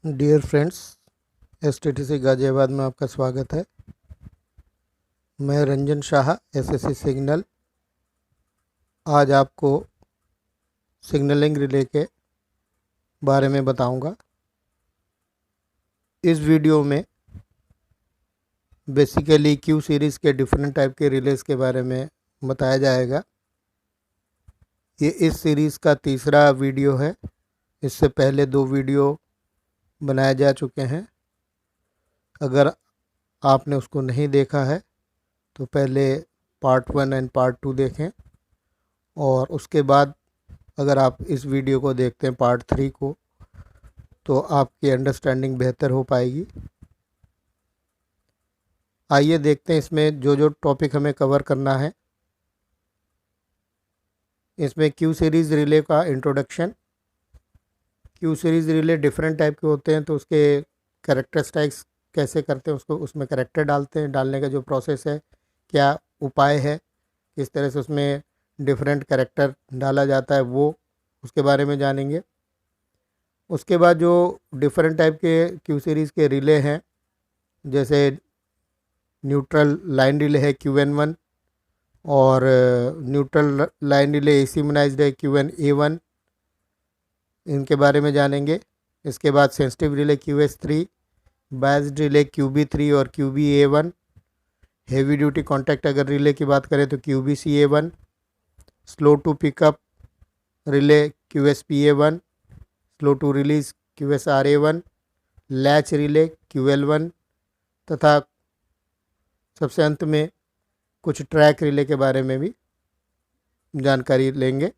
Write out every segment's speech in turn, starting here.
Dear friends, एसटीटीसी Ghaziabad में आपका स्वागत है। मैं रंजन शाह, एसएससी सिग्नल, आज आपको सिग्नलिंग रिले के बारे में बताऊंगा। इस वीडियो में बेसिकली क्यू सीरीज़ के डिफरेंट टाइप के रिलेज के बारे में बताया जाएगा। ये इस सीरीज़ का तीसरा वीडियो है। इससे पहले 2 वीडियो बनाए जा चुके हैं। अगर आपने उसको नहीं देखा है तो पहले पार्ट 1 एंड पार्ट 2 देखें, और उसके बाद अगर आप इस वीडियो को देखते हैं पार्ट 3 को, तो आपकी अंडरस्टैंडिंग बेहतर हो पाएगी। आइए देखते हैं इसमें जो जो टॉपिक हमें कवर करना है। इसमें क्यू सीरीज़ रिले का introduction. Q series relay different type के होते हैं, तो उसके कैरेक्टरिस्टिक्स कैसे करते हैं, उसको उसमें कैरेक्टर डालते हैं, डालने का जो प्रोसेस है, क्या उपाय है, किस तरह से उसमें डिफरेंट कैरेक्टर डाला जाता है, वो उसके बारे में जानेंगे। उसके बाद जो डिफरेंट टाइप के क्यू सीरीज़ के रिले हैं, जैसे न्यूट्रल लाइन रिले है QN1, और न्यूट्रल लाइन रिले एसिमनाइज्ड है QNA1, इनके बारे में जानेंगे। इसके बाद sensitive relay QS3, biased relay QB3 और QBA1, हेवी ड्यूटी कॉन्टैक्ट अगर रिले की बात करें तो QBCA1, slow to pick up relay QSPA1, slow to release QSRA1, latch relay QL1, तथा सबसे अंत में कुछ ट्रैक रिले के बारे में भी जानकारी लेंगे।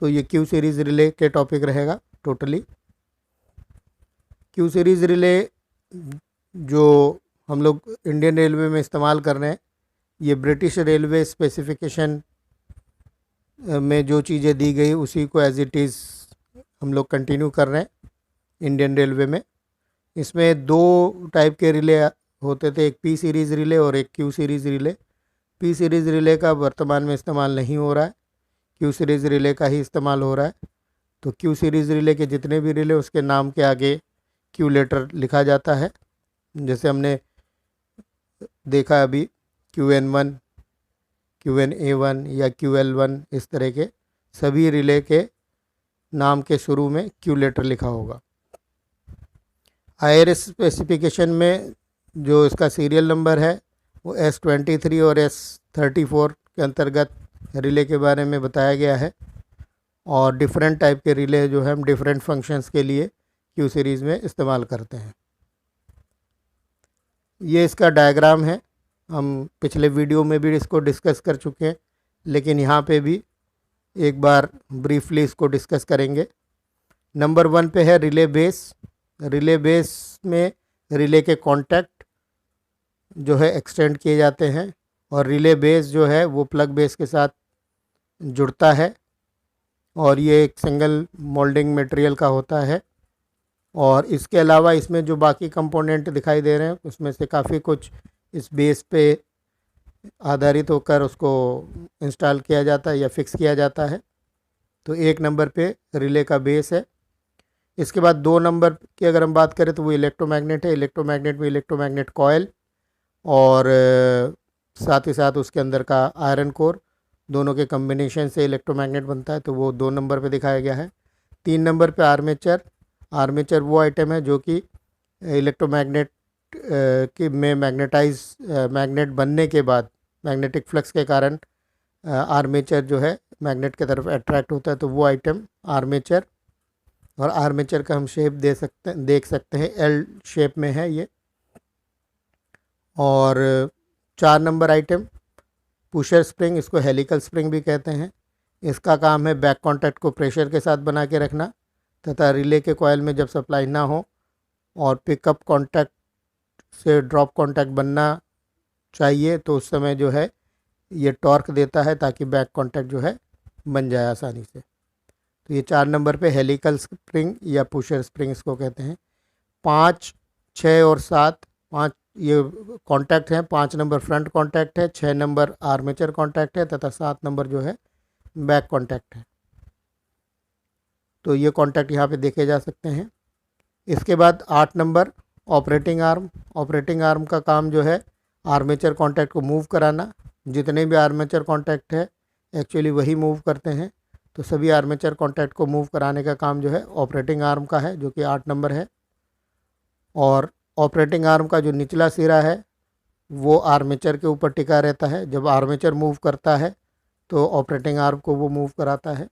तो ये क्यू सीरीज़ रिले के टॉपिक रहेगा टोटली। क्यू सीरीज़ रिले जो हम लोग इंडियन रेलवे में इस्तेमाल कर रहे हैं, ये ब्रिटिश रेलवे स्पेसिफिकेशन में जो चीज़ें दी गई उसी को एज इट इज़ हम लोग कंटिन्यू कर रहे हैं इंडियन रेलवे में। इसमें 2 टाइप के रिले होते थे, एक पी सीरीज़ रिले और एक Q series relay. P series relay का वर्तमान में इस्तेमाल नहीं हो रहा है, क्यू सीरीज़ रिले का ही इस्तेमाल हो रहा है। तो क्यू सीरीज़ रिले के जितने भी रिले, उसके नाम के आगे क्यू लेटर लिखा जाता है। जैसे हमने देखा अभी QN1, QNA1 या QL1, इस तरह के सभी रिले के नाम के शुरू में क्यू लेटर लिखा होगा। IRS स्पेसिफिकेशन में जो इसका सीरियल नंबर है वो S23 और S34 के अंतर्गत रिले के बारे में बताया गया है। और डिफरेंट टाइप के रिले जो है हम डिफरेंट फंक्शंस के लिए क्यू सीरीज़ में इस्तेमाल करते हैं। ये इसका डायग्राम है। हम पिछले वीडियो में भी इसको डिस्कस कर चुके हैं, लेकिन यहाँ पे भी एक बार ब्रीफली इसको डिस्कस करेंगे। नंबर 1 पे है रिले बेस। रिले बेस में रिले के कॉन्टैक्ट जो है एक्सटेंड किए जाते हैं, और रिले बेस जो है वो प्लग बेस के साथ जुड़ता है, और ये एक सिंगल मोल्डिंग मटेरियल का होता है। और इसके अलावा इसमें जो बाकी कंपोनेंट दिखाई दे रहे हैं, उसमें से काफ़ी कुछ इस बेस पे आधारित होकर उसको इंस्टॉल किया जाता है या फिक्स किया जाता है। तो 1 नंबर पे रिले का बेस है। इसके बाद 2 नंबर की अगर हम बात करें तो वो इलेक्ट्रोमैग्नेट है। इलेक्ट्रोमैग्नेट में इलेक्ट्रोमैग्नेट कॉयल और साथ ही साथ उसके अंदर का आयरन कोर, दोनों के कम्बिनेशन से इलेक्ट्रोमैग्नेट बनता है, तो वो 2 नंबर पे दिखाया गया है। 3 नंबर पे आर्मेचर। आर्मेचर वो आइटम है जो कि इलेक्ट्रोमैग्नेट की में मैग्नेट बनने के बाद मैग्नेटिक फ्लक्स के कारण आर्मेचर जो है मैग्नेट की तरफ अट्रैक्ट होता है, तो वो आइटम आर्मेचर। और आर्मेचर का हम शेप देख सकते हैं, एल शेप में है ये। और 4 नंबर आइटम पुशर स्प्रिंग, इसको हेलिकल स्प्रिंग भी कहते हैं। इसका काम है बैक कॉन्टैक्ट को प्रेशर के साथ बना के रखना, तथा रिले के कॉयल में जब सप्लाई ना हो और पिकअप कॉन्टैक्ट से ड्रॉप कॉन्टैक्ट बनना चाहिए, तो उस समय जो है ये टॉर्क देता है ताकि बैक कॉन्टैक्ट जो है बन जाए आसानी से। तो ये 4 नंबर पे हेलिकल स्प्रिंग या पुशर स्प्रिंग इसको कहते हैं। 5, 6 और 7, 5 ये कॉन्टैक्ट हैं। 5 नंबर फ्रंट कॉन्टैक्ट है, 6 नंबर आर्मेचर कॉन्टैक्ट है, तथा 7 नंबर जो है बैक कॉन्टैक्ट है। तो ये कॉन्टैक्ट यहाँ पे देखे जा सकते हैं। इसके बाद 8 number operating arm. Operating arm का काम जो है आर्मेचर कॉन्टैक्ट को मूव कराना। जितने भी आर्मेचर कॉन्टैक्ट है एक्चुअली वही मूव करते हैं, तो सभी आर्मेचर कॉन्टैक्ट को मूव कराने का काम जो है ऑपरेटिंग आर्म का है, जो कि 8 नंबर है। और ऑपरेटिंग आर्म का जो निचला सिरा है वो आर्मेचर के ऊपर टिका रहता है। जब आर्मेचर मूव करता है तो ऑपरेटिंग आर्म को वो मूव कराता है।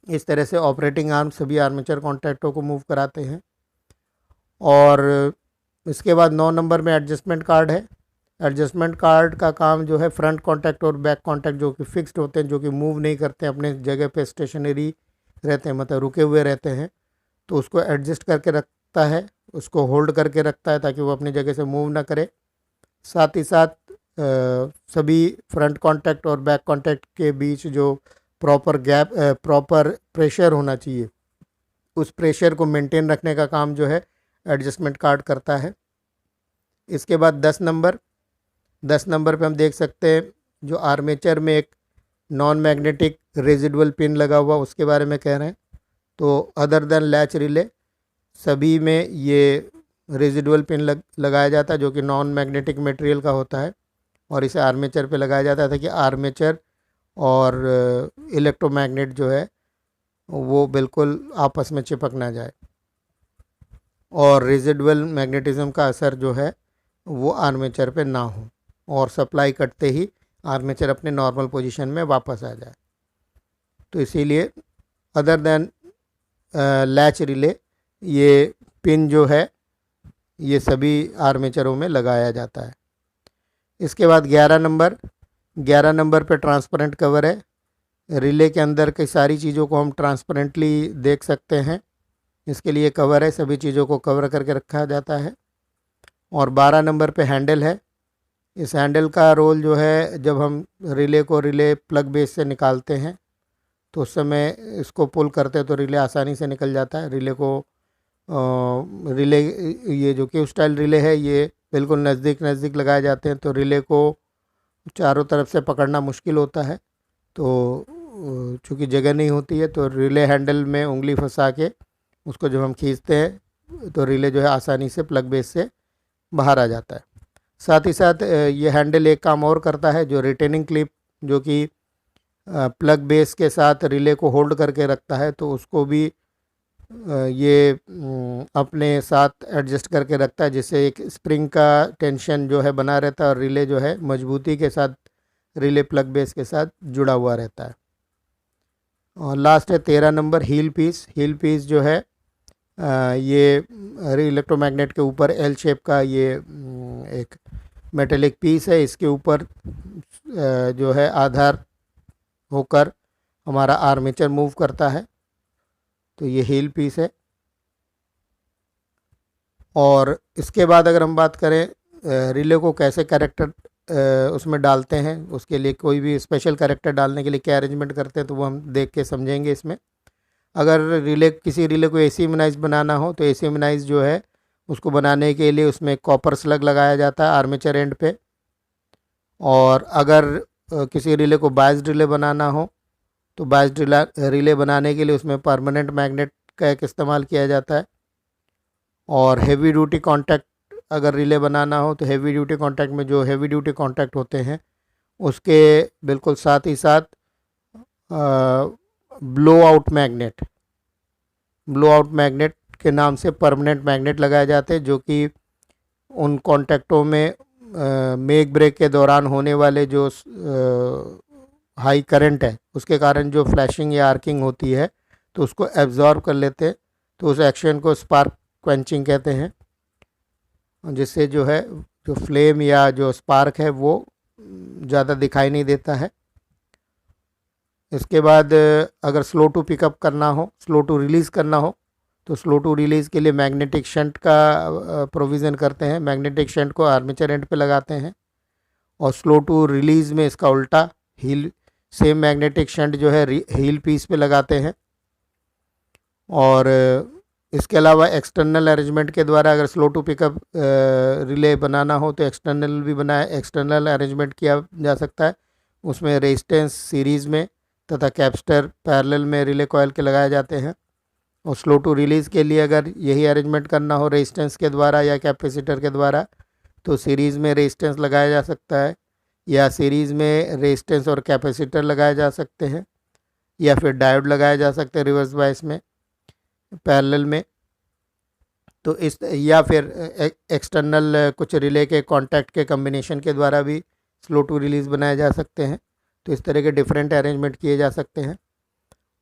इस तरह से ऑपरेटिंग आर्म सभी आर्मेचर कॉन्टैक्टों को मूव कराते हैं। और इसके बाद 9 नंबर में एडजस्टमेंट कार्ड है। एडजस्टमेंट कार्ड का काम जो है फ्रंट कॉन्टैक्ट और बैक कॉन्टैक्ट जो कि फिक्स्ड होते हैं, जो कि मूव नहीं करते हैं, अपने जगह पे स्टेशनरी रहते हैं, मतलब रुके हुए रहते हैं, तो उसको एडजस्ट करके रखता है, उसको होल्ड करके रखता है ताकि वो अपनी जगह से मूव ना करे। साथ ही साथ सभी फ्रंट कॉन्टैक्ट और बैक कॉन्टैक्ट के बीच जो प्रॉपर गैप प्रॉपर प्रेशर होना चाहिए, उस प्रेशर को मेंटेन रखने का काम जो है एडजस्टमेंट कार्ड करता है। इसके बाद 10 नंबर पे हम देख सकते हैं जो आर्मेचर में एक नॉन मैग्नेटिक रेजिडुअल पिन लगा हुआ, उसके बारे में कह रहे हैं। तो अदर देन लैच रिले सभी में ये रेजिडुअल पिन लगाया जाता है, जो कि नॉन मैग्नेटिक मटेरियल का होता है, और इसे आर्मेचर पे लगाया जाता है ताकि आर्मेचर और इलेक्ट्रोमैग्नेट जो है वो बिल्कुल आपस में चिपक ना जाए और रेजिडुअल मैग्नेटिज्म का असर जो है वो आर्मेचर पे ना हो और सप्लाई कटते ही आर्मेचर अपने नॉर्मल पोजीशन में वापस आ जाए। तो इसीलिए अदर देन लैच रिले ये पिन जो है ये सभी आर्मेचरों में लगाया जाता है। इसके बाद 11 नंबर पे ट्रांसपेरेंट कवर है। रिले के अंदर की सारी चीज़ों को हम ट्रांसपेरेंटली देख सकते हैं, इसके लिए कवर है, सभी चीज़ों को कवर करके रखा जाता है। और 12 नंबर पे हैंडल है। इस हैंडल का रोल जो है, जब हम रिले को रिले प्लग बेस से निकालते हैं तो उस समय इसको पुल करते हैं तो रिले आसानी से निकल जाता है। रिले को रिले ये जो क्यू स्टाइल रिले है ये बिल्कुल नज़दीक लगाए जाते हैं, तो रिले को चारों तरफ से पकड़ना मुश्किल होता है। तो चूँकि जगह नहीं होती है तो रिले हैंडल में उंगली फंसा के उसको जब हम खींचते हैं तो रिले जो है आसानी से प्लग बेस से बाहर आ जाता है। साथ ही साथ ये हैंडल एक काम और करता है, जो रिटेनिंग क्लिप जो कि प्लग बेस के साथ रिले को होल्ड करके रखता है, तो उसको भी ये अपने साथ एडजस्ट करके रखता है, जिससे एक स्प्रिंग का टेंशन जो है बना रहता है और रिले जो है मजबूती के साथ रिले प्लग बेस के साथ जुड़ा हुआ रहता है। और लास्ट है 13 number heel piece. Heel piece जो है ये इलेक्ट्रोमैग्नेट के ऊपर एल शेप का ये एक मेटेलिक पीस है, इसके ऊपर जो है आधार होकर हमारा आर्मेचर मूव करता है, तो ये हील पीस है। और इसके बाद अगर हम बात करें रिले को कैसे कैरेक्टर उसमें डालते हैं, उसके लिए कोई भी स्पेशल कैरेक्टर डालने के लिए क्या अरेंजमेंट करते हैं, तो वो हम देख के समझेंगे इसमें। अगर किसी रिले को एसी इम्यूनाइज बनाना हो तो एसी इम्यूनाइज जो है उसको बनाने के लिए उसमें कॉपर स्लग लगाया जाता है आर्मेचर एंड पे। और अगर किसी रिले को बायस्ड रिले बनाना हो तो बायस्ड रिले बनाने के लिए उसमें परमानेंट मैग्नेट का एक इस्तेमाल किया जाता है। और हेवी ड्यूटी कॉन्टैक्ट अगर रिले बनाना हो तो हेवी ड्यूटी कॉन्टैक्ट में जो हेवी ड्यूटी कॉन्टैक्ट होते हैं उसके बिल्कुल साथ ही साथ ब्लो आउट मैग्नेट के नाम से परमानेंट मैग्नेट लगाए जाते हैं, जो कि उन कॉन्टैक्टों में मेक ब्रेक के दौरान होने वाले जो हाई करंट है उसके कारण जो फ्लैशिंग या आर्किंग होती है तो उसको एब्जॉर्ब कर लेते हैं, तो उस एक्शन को स्पार्क क्वेंचिंग कहते हैं, जिससे जो है जो फ्लेम या जो स्पार्क है वो ज़्यादा दिखाई नहीं देता है। इसके बाद अगर स्लो टू पिकअप करना हो, स्लो टू रिलीज़ करना हो, तो स्लो टू रिलीज़ के लिए मैग्नेटिक शंट का प्रोविज़न करते हैं। मैग्नेटिक शंट को आर्मेचर एंड पे लगाते हैं। और स्लो टू रिलीज़ में इसका उल्टा हील सेम मैग्नेटिक शंट जो है हील पीस पे लगाते हैं। और इसके अलावा एक्सटर्नल अरेंजमेंट के द्वारा अगर स्लो टू पिकअप रिले बनाना हो तो एक्सटर्नल अरेंजमेंट किया जा सकता है। उसमें रेजिस्टेंस सीरीज़ में तथा कैपेसिटर पैरेलल में रिले कॉयल के लगाए जाते हैं। और स्लो टू रिलीज़ के लिए अगर यही अरेंजमेंट करना हो रेजिस्टेंस के द्वारा या कैपेसिटर के द्वारा, तो सीरीज़ में रेजिस्टेंस लगाया जा सकता है, या सीरीज़ में रेजिस्टेंस और कैपेसिटर लगाए जा सकते हैं, या फिर डायोड लगाया जा सकते हैं रिवर्स बायस में पैरेलल में। तो इस या फिर एक्सटर्नल कुछ रिले के कॉन्टैक्ट के कम्बिनेशन के द्वारा भी स्लो टू रिलीज़ बनाए जा सकते हैं। तो इस तरह के डिफरेंट अरेंजमेंट किए जा सकते हैं।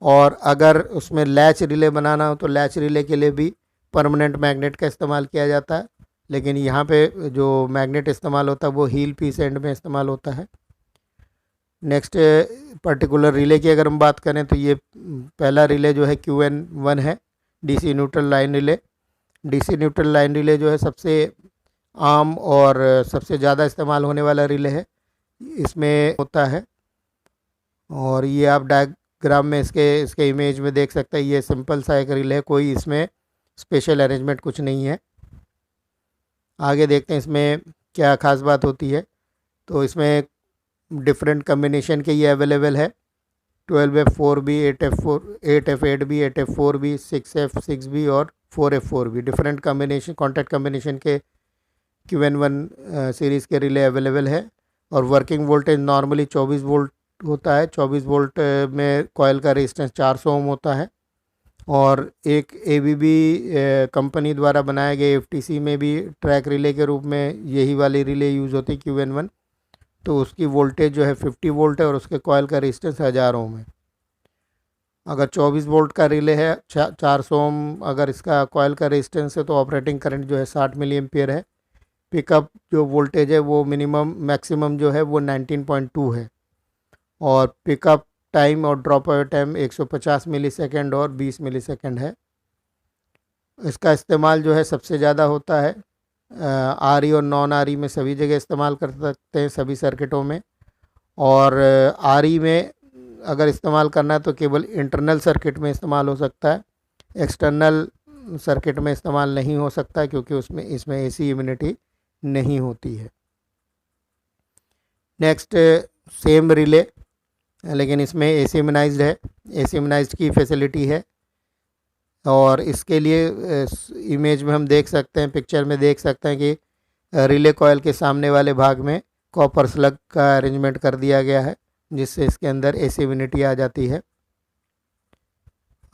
और अगर उसमें लैच रिले बनाना हो तो लैच रिले के लिए भी परमानेंट मैग्नेट का इस्तेमाल किया जाता है, लेकिन यहाँ पे जो मैग्नेट इस्तेमाल होता है वो हील पीस एंड में इस्तेमाल होता है। नेक्स्ट पर्टिकुलर रिले की अगर हम बात करें तो ये पहला रिले जो है QN1 है, DC neutral line relay. DC neutral line relay जो है सबसे आम और सबसे ज़्यादा इस्तेमाल होने वाला रिले है, इसमें होता है। और ये आप डायग्राम में इसके इमेज में देख सकते हैं, ये सिंपल सा एक रिले है, कोई इसमें स्पेशल अरेंजमेंट कुछ नहीं है। आगे देखते हैं इसमें क्या ख़ास बात होती है। तो इसमें डिफरेंट कम्बिनेशन के ये अवेलेबल है, 12F4B, 8F8B, 8F4B, 6F6B और 4F4B। Different combination contact combination के QN1 सीरीज़ के रिले अवेलेबल है। और वर्किंग वोल्टेज नॉर्मली 24 वोल्ट होता है। 24 वोल्ट में कॉयल का रेजिस्टेंस 400 ओम होता है। और एक ABB कंपनी द्वारा बनाए गए FTC में भी ट्रैक रिले के रूप में यही वाली रिले यूज़ होती है QN1। तो उसकी वोल्टेज जो है 50 वोल्ट है और उसके कॉयल का रेजिस्टेंस 1000 ओम है। अगर 24 वोल्ट का रिले है, 400 ओम अगर इसका कॉयल का रेजिस्टेंस है, तो ऑपरेटिंग करंट जो है 60 मिली एम्पियर है। पिकअप जो वोल्टेज है वो मैक्सिमम जो है वो 19.2 है। और पिकअप टाइम और ड्रॉप अवे टाइम 150 मिलीसेकंड और 20 मिलीसेकंड है। इसका इस्तेमाल जो है सबसे ज़्यादा होता है RE और नॉन RE में, सभी जगह इस्तेमाल कर सकते हैं सभी सर्किटों में। और RE में अगर इस्तेमाल करना है तो केवल इंटरनल सर्किट में इस्तेमाल हो सकता है, एक्सटर्नल सर्किट में इस्तेमाल नहीं हो सकता, क्योंकि इसमें AC इम्यूनिटी नहीं होती है। नेक्स्ट सेम रिले, लेकिन इसमें AC इम्यूनाइज्ड है, AC इम्यूनाइज्ड की फैसिलिटी है। और इसके लिए इमेज में हम देख सकते हैं, पिक्चर में देख सकते हैं कि रिले कॉयल के सामने वाले भाग में कॉपर स्लग का अरेंजमेंट कर दिया गया है, जिससे इसके अंदर AC इम्यूनिटी आ जाती है।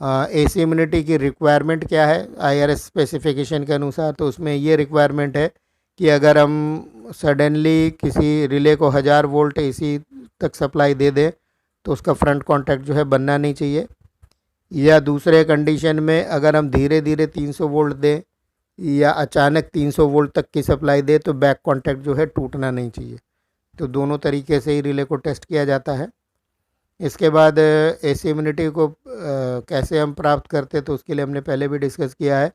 AC इम्यूनिटी की रिक्वायरमेंट क्या है IRS स्पेसिफिकेशन के अनुसार? तो उसमें ये रिक्वायरमेंट है कि अगर हम सडनली किसी रिले को 1000 वोल्ट AC तक सप्लाई दे दें तो उसका फ्रंट कॉन्टैक्ट जो है बनना नहीं चाहिए। या दूसरे कंडीशन में अगर हम धीरे धीरे 300 वोल्ट दें या अचानक 300 वोल्ट तक की सप्लाई दे तो बैक कॉन्टैक्ट जो है टूटना नहीं चाहिए। तो दोनों तरीके से ही रिले को टेस्ट किया जाता है। इसके बाद AC इम्यूनिटी को कैसे हम प्राप्त करते, तो उसके लिए हमने पहले भी डिस्कस किया है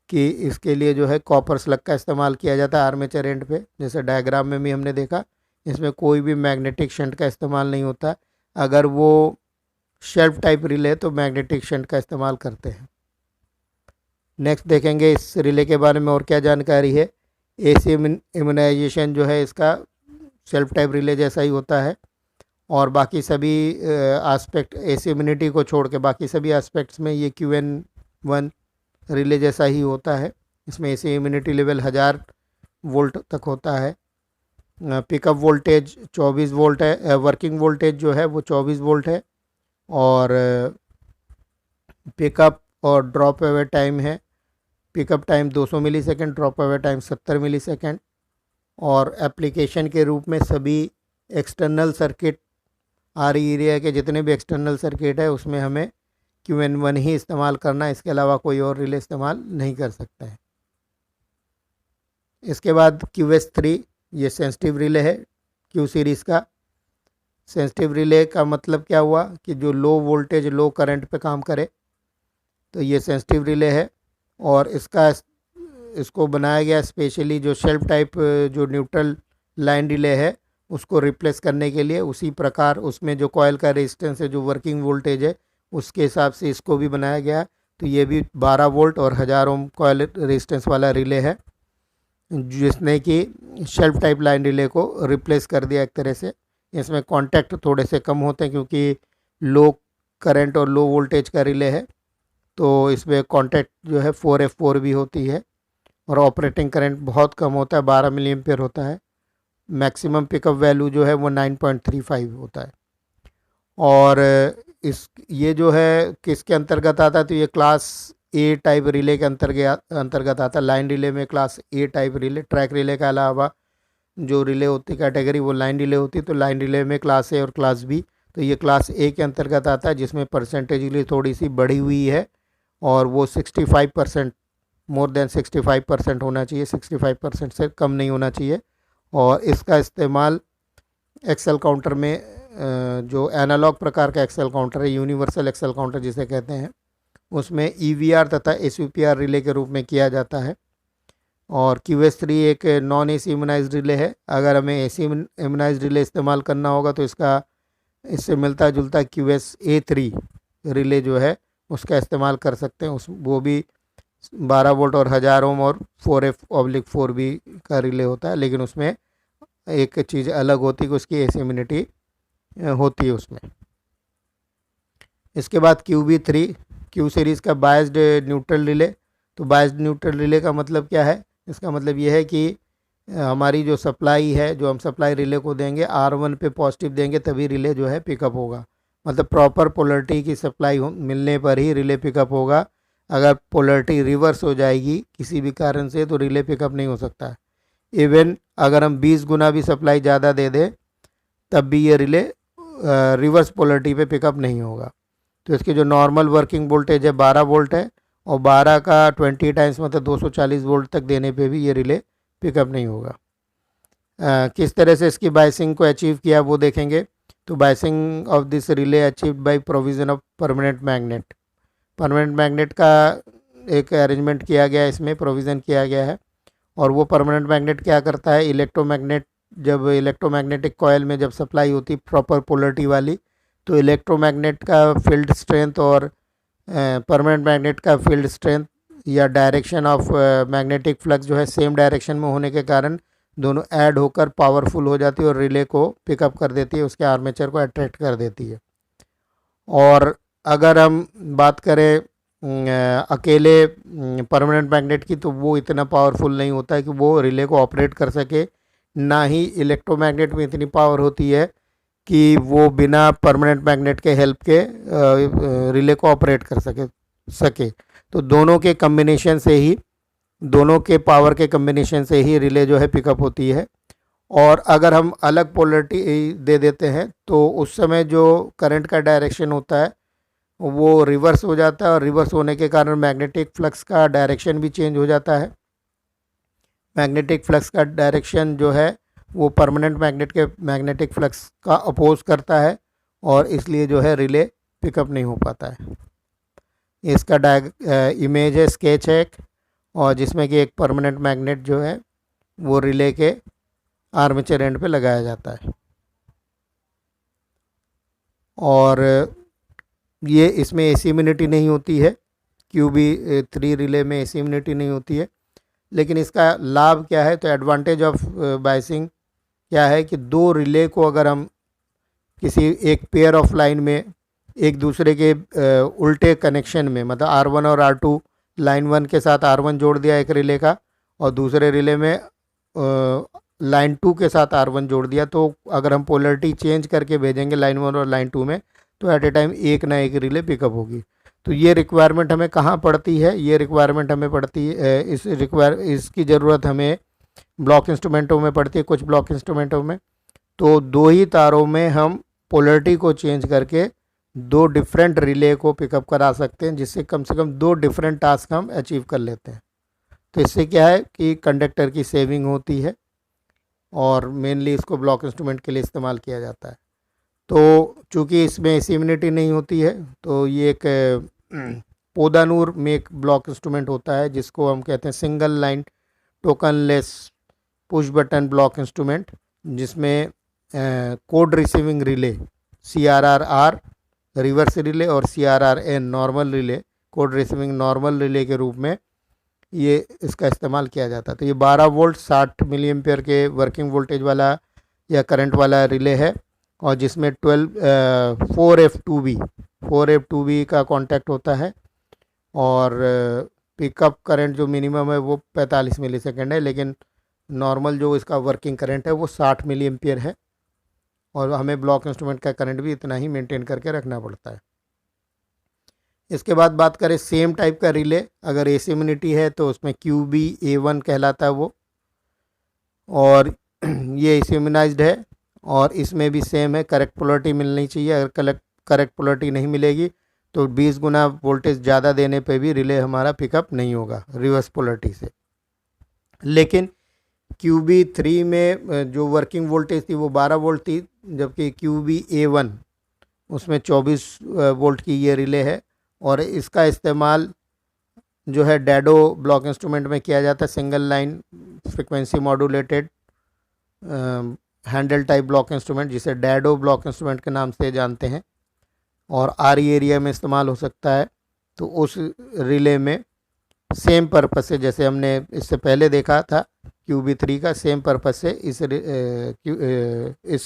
कि इसके लिए जो है कॉपर स्लग का इस्तेमाल किया जाता है आर्मेचर एंड पे, जैसे डायग्राम में भी हमने देखा। इसमें कोई भी मैग्नेटिक शंट का इस्तेमाल नहीं होता। अगर वो शेल्फ टाइप रिले तो मैग्नेटिक शंट का इस्तेमाल करते हैं। नेक्स्ट देखेंगे इस रिले के बारे में और क्या जानकारी है। AC इम्यूनाइजेशन जो है इसका शेल्फ टाइप रिले जैसा ही होता है, और बाकी सभी एस्पेक्ट AC इम्यूनिटी को छोड़ के बाकी सभी एस्पेक्ट्स में ये QN1 रिले जैसा ही होता है। इसमें AC इम्यूनिटी लेवल 1000 वोल्ट तक होता है। पिकअप वोल्टेज 24 वोल्ट है, वर्किंग वोल्टेज जो है वो 24 वोल्ट है। और पिकअप और ड्रॉप अवे टाइम है, pickup time 200 millisecond, drop away time 70 millisecond. और एप्लीकेशन के रूप में सभी एक्सटर्नल सर्किट RE एरिया के जितने भी एक्सटर्नल सर्किट है उसमें हमें QN1 ही इस्तेमाल करना है, इसके अलावा कोई और रिले इस्तेमाल नहीं कर सकता है। इसके बाद QS3, ये सेंसिटिव रिले है Q सीरीज़ का। सेंसिटिव रिले का मतलब क्या हुआ कि जो लो वोल्टेज लो करंट पे काम करे, तो ये सेंसिटिव रिले है। और इसको बनाया गया स्पेशली जो शेल्फ टाइप जो न्यूट्रल लाइन रिले है उसको रिप्लेस करने के लिए। उसी प्रकार उसमें जो कॉयल का रेजिस्टेंस है, जो वर्किंग वोल्टेज है, उसके हिसाब से इसको भी बनाया गया। तो ये भी 12 वोल्ट और 1000 ओम कॉयल रेजिस्टेंस वाला रिले है, जिसने कि शेल्फ टाइप लाइन रिले को रिप्लेस कर दिया एक तरह से। इसमें कॉन्टैक्ट थोड़े से कम होते हैं क्योंकि लो करंट और लो वोल्टेज का रिले है, तो इसमें कॉन्टैक्ट जो है 4F4 भी होती है और ऑपरेटिंग करंट बहुत कम होता है, 12 मिली एम्पियर होता है। मैक्सिमम पिकअप वैल्यू जो है वो 9.35 होता है। और इस ये जो है किसके अंतर्गत आता है, तो ये क्लास ए टाइप रिले के अंतर्गत आता है। लाइन रिले में क्लास ए टाइप रिले, ट्रैक रिले के अलावा जो रिले होती कैटेगरी वो लाइन रिले होती, तो लाइन रिले में क्लास ए और क्लास बी, तो ये क्लास ए के अंतर्गत आता है, जिसमें परसेंटेजली थोड़ी सी बढ़ी हुई है और वो 65%, मोर देन 65% होना चाहिए, 65% से कम नहीं होना चाहिए। और इसका इस्तेमाल एक्सेल काउंटर में जो एनालॉग प्रकार का एक्सेल काउंटर है, यूनिवर्सल एक्सेल काउंटर जिसे कहते हैं, उसमें EVR तथा SUPR रिले के रूप में किया जाता है। और QS3 एक नॉन AC इम्यूनाइज्ड रिले है। अगर हमें AC इम्यूनाइज्ड रिले इस्तेमाल करना होगा तो इससे मिलता जुलता QSA3 रिले जो है उसका इस्तेमाल कर सकते हैं। वो भी 12 वोल्ट और 1000 ओम और 4F/4B का रिले होता है, लेकिन उसमें एक चीज़ अलग होती है कि उसकी AC इम्यूनिटी होती है उसमें। इसके बाद QB3 Q सीरीज़ का बायस्ड न्यूट्रल रिले। तो बायस्ड न्यूट्रल रिले का मतलब क्या है, इसका मतलब ये है कि हमारी जो सप्लाई है, जो हम सप्लाई रिले को देंगे, R1 पे पॉजिटिव देंगे तभी रिले जो है पिकअप होगा। मतलब प्रॉपर पोलरिटी की सप्लाई मिलने पर ही रिले पिकअप होगा। अगर पोलरिटी रिवर्स हो जाएगी किसी भी कारण से तो रिले पिकअप नहीं हो सकता है। इवन अगर हम 20 गुना भी सप्लाई ज़्यादा दे दें तब भी ये रिले रिवर्स पोलरिटी पे पिकअप नहीं होगा। तो इसकी जो नॉर्मल वर्किंग वोल्टेज है 12 वोल्ट है, और 12 का 20 टाइम्स मतलब 240 वोल्ट तक देने पे भी ये रिले पिकअप नहीं होगा। किस तरह से इसकी बाइसिंग को अचीव किया वो देखेंगे। तो biasing of this relay achieved by provision of permanent magnet. Permanent magnet का एक अरेंजमेंट किया गया है, इसमें प्रोविज़न किया गया है। और वो परमानेंट मैग्नेट क्या करता है, जब इलेक्ट्रोमैग्नेटिक कॉयल में जब सप्लाई होती प्रॉपर पोलरिटी वाली, तो इलेक्ट्रोमैग्नेट का फील्ड स्ट्रेंथ और परमानेंट मैग्नेट का फील्ड स्ट्रेंथ या डायरेक्शन ऑफ मैग्नेटिक फ्लक्स जो है सेम डायरेक्शन में होने के कारण दोनों ऐड होकर पावरफुल हो जाती है और रिले को पिकअप कर देती है, उसके आर्मेचर को अट्रैक्ट कर देती है। और अगर हम बात करें अकेले परमानेंट मैग्नेट की, तो वो इतना पावरफुल नहीं होता है कि वो रिले को ऑपरेट कर सके। ना ही इलेक्ट्रोमैग्नेट में इतनी पावर होती है कि वो बिना परमानेंट मैग्नेट के हेल्प के रिले को ऑपरेट कर सके। तो दोनों के पावर के कम्बिनेशन से ही रिले जो है पिकअप होती है। और अगर हम अलग पोलरिटी दे देते हैं तो उस समय जो करंट का डायरेक्शन होता है वो रिवर्स हो जाता है, और रिवर्स होने के कारण मैग्नेटिक फ्लक्स का डायरेक्शन भी चेंज हो जाता है। मैग्नेटिक फ्लक्स का डायरेक्शन जो है वो परमानेंट मैग्नेट के मैग्नेटिक फ्लक्स का अपोज करता है, और इसलिए जो है रिले पिकअप नहीं हो पाता है। इसका इमेज है, स्केच है एक, और जिसमें कि एक परमानेंट मैग्नेट जो है वो रिले के आर्मेचर एंड पे लगाया जाता है। और ये इसमें AC इम्यूनिटी नहीं होती है, QB3 रिले में AC इम्यूनिटी नहीं होती है। लेकिन इसका लाभ क्या है, तो एडवांटेज ऑफ बाइसिंग क्या है कि दो रिले को अगर हम किसी एक पेयर ऑफ लाइन में एक दूसरे के उल्टे कनेक्शन में, मतलब R1 और R2, लाइन 1 के साथ R1 जोड़ दिया एक रिले का, और दूसरे रिले में लाइन 2 के साथ R1 जोड़ दिया, तो अगर हम पोलरिटी चेंज करके भेजेंगे लाइन 1 और लाइन 2 में, तो एट ए टाइम एक ना एक रिले पिकअप होगी। तो ये रिक्वायरमेंट हमें कहाँ पड़ती है, ये रिक्वायरमेंट हमें पड़ती है, इसकी ज़रूरत हमें ब्लॉक इंस्ट्रूमेंटों में पड़ती है, कुछ ब्लॉक इंस्ट्रूमेंटों में। तो दो ही तारों में हम पोलरिटी को चेंज करके दो डिफरेंट रिले को पिकअप करा सकते हैं, जिससे कम से कम दो डिफरेंट टास्क हम अचीव कर लेते हैं। तो इससे क्या है कि कंडक्टर की सेविंग होती है, और मेनली इसको ब्लॉक इंस्ट्रूमेंट के लिए इस्तेमाल किया जाता है। तो चूँकि इसमें AC इम्यूनिटी नहीं होती है, तो ये एक पोदानूर में एक ब्लॉक इंस्ट्रूमेंट होता है जिसको हम कहते हैं single line tokenless push button block instrument, जिसमें code receiving relay CRR-R reverse relay और CRR-N normal relay, code receiving normal relay के रूप में ये इसका इस्तेमाल किया जाता है। तो ये 12 वोल्ट 60 मिली एम्पियर के वर्किंग वोल्टेज वाला या करंट वाला रिले है, और जिसमें 4F2B का कांटेक्ट होता है। और पिकअप करंट जो मिनिमम है वो 45 मिली सेकेंड है, लेकिन नॉर्मल जो इसका वर्किंग करंट है वो 60 मिली एम्पियर है, और हमें ब्लॉक इंस्ट्रूमेंट का करंट भी इतना ही मेंटेन करके रखना पड़ता है। इसके बाद बात करें सेम टाइप का रिले, अगर एसिम्युनिटी है तो उसमें QBA1 कहलाता है वो, और ये एसिम्युनाइज्ड है, और इसमें भी सेम है, करेक्ट पोलरिटी मिलनी चाहिए। अगर करेक्ट पोलरिटी नहीं मिलेगी तो 20 गुना वोल्टेज ज़्यादा देने पे भी रिले हमारा पिकअप नहीं होगा रिवर्स पोलरिटी से। लेकिन QB3 में जो वर्किंग वोल्टेज थी वो 12 वोल्ट थी, जबकि QBA1 उसमें 24 वोल्ट की ये रिले है। और इसका इस्तेमाल जो है डैडो ब्लॉक इंस्ट्रूमेंट में किया जाता है, single line frequency modulated handle type block instrument, जिसे डैडो ब्लॉक इंस्ट्रूमेंट के नाम से जानते हैं, और RE एरिया में इस्तेमाल हो सकता है। तो उस रिले में सेम पर्पस से, जैसे हमने इससे पहले देखा था QB3 का, सेम पर्पस से इस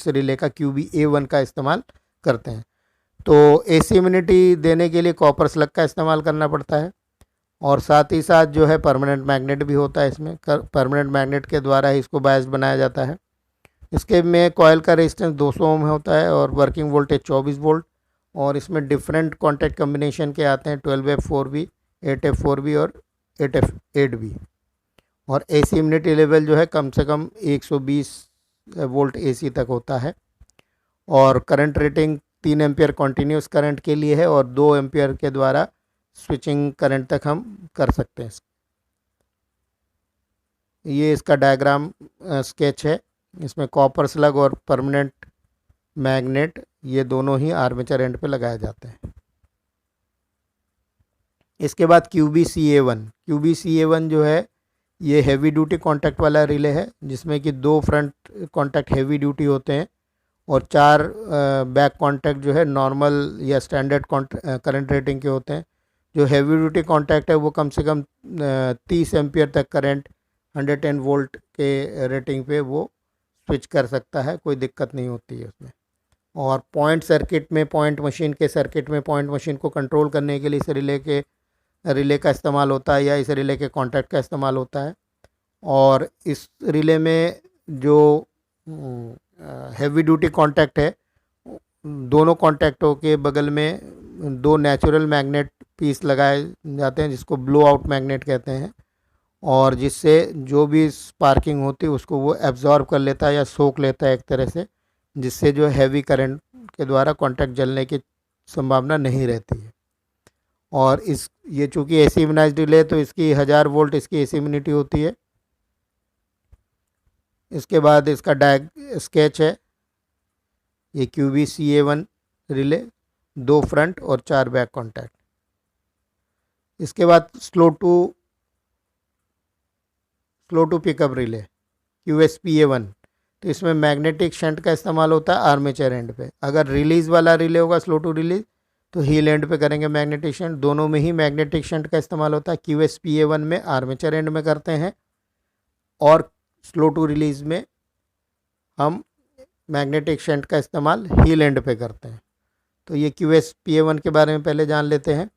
रिले का QBA1 का इस्तेमाल करते हैं। तो एसिम्युनिटी देने के लिए कॉपर स्लग का इस्तेमाल करना पड़ता है, और साथ ही साथ जो है परमानेंट मैग्नेट भी होता है इसमें। परमानेंट मैग्नेट के द्वारा ही इसको बायस्ड बनाया जाता है। इसके में कॉयल का रेजिस्टेंस 200 ओम होता है, और वर्किंग वोल्टेज 24 वोल्ट, और इसमें डिफरेंट कॉन्टैक्ट कम्बिनेशन के आते हैं, 12F4B, 8F4B और 8F8B। और एसिम्युनिटी लेवल जो है कम से कम 120 वोल्ट AC तक होता है। और current rating 3 ampere continuous current के लिए है, और 2 एम्पियर के द्वारा स्विचिंग करंट तक हम कर सकते हैं। ये इसका डायग्राम स्केच है। इसमें कॉपर स्लग और परमानेंट मैग्नेट ये दोनों ही आर्मेचर एंड पे लगाए जाते हैं। इसके बाद QBCA1 जो है ये हैवी ड्यूटी कॉन्टैक्ट वाला रिले है, जिसमें कि 2 फ्रंट कॉन्टैक्ट हैवी ड्यूटी होते हैं, और 4 बैक कॉन्टैक्ट जो है नॉर्मल या स्टैंडर्ड करंट रेटिंग के होते हैं। जो हैवी ड्यूटी कॉन्टैक्ट है वो कम से कम 30 एम्पियर तक करंट 110 वोल्ट के रेटिंग पे वो स्विच कर सकता है, कोई दिक्कत नहीं होती है उसमें। और पॉइंट मशीन को कंट्रोल करने के लिए इस रिले का इस्तेमाल होता है, या इस रिले के कॉन्टैक्ट का इस्तेमाल होता है। और इस रिले में जो हैवी ड्यूटी कॉन्टैक्ट है, दोनों कॉन्टैक्टों के बगल में 2 नेचुरल मैग्नेट पीस लगाए जाते हैं, जिसको ब्लो आउट मैग्नेट कहते हैं, और जिससे जो भी स्पार्किंग होती है उसको वो एब्जॉर्ब कर लेता है या सोख लेता है एक तरह से, जिससे जो हैवी करंट के द्वारा कॉन्टैक्ट जलने की संभावना नहीं रहती है। और ये चूँकि एसिम्युनाइज्ड रिले तो इसकी 1000 वोल्ट इसकी एसिम्युनिटी होती है। इसके बाद इसका स्केच है, ये QBCA1 रिले, 2 फ्रंट और 4 बैक कॉन्टैक्ट। इसके बाद slow to pick up relay QSPA1, तो इसमें मैग्नेटिक शंट का इस्तेमाल होता है आर्मेचर एंड पे। अगर रिलीज वाला रिले होगा स्लो टू रिलीज तो हील एंड पे करेंगे मैग्नेटिक शंट, दोनों में ही मैग्नेटिक शंट का इस्तेमाल होता है। QSPA1 में आर्मेचर एंड में करते हैं, और स्लो टू रिलीज में हम मैग्नेटिक शंट का इस्तेमाल हील एंड पे करते हैं। तो ये QSPA1 के बारे में पहले जान लेते हैं।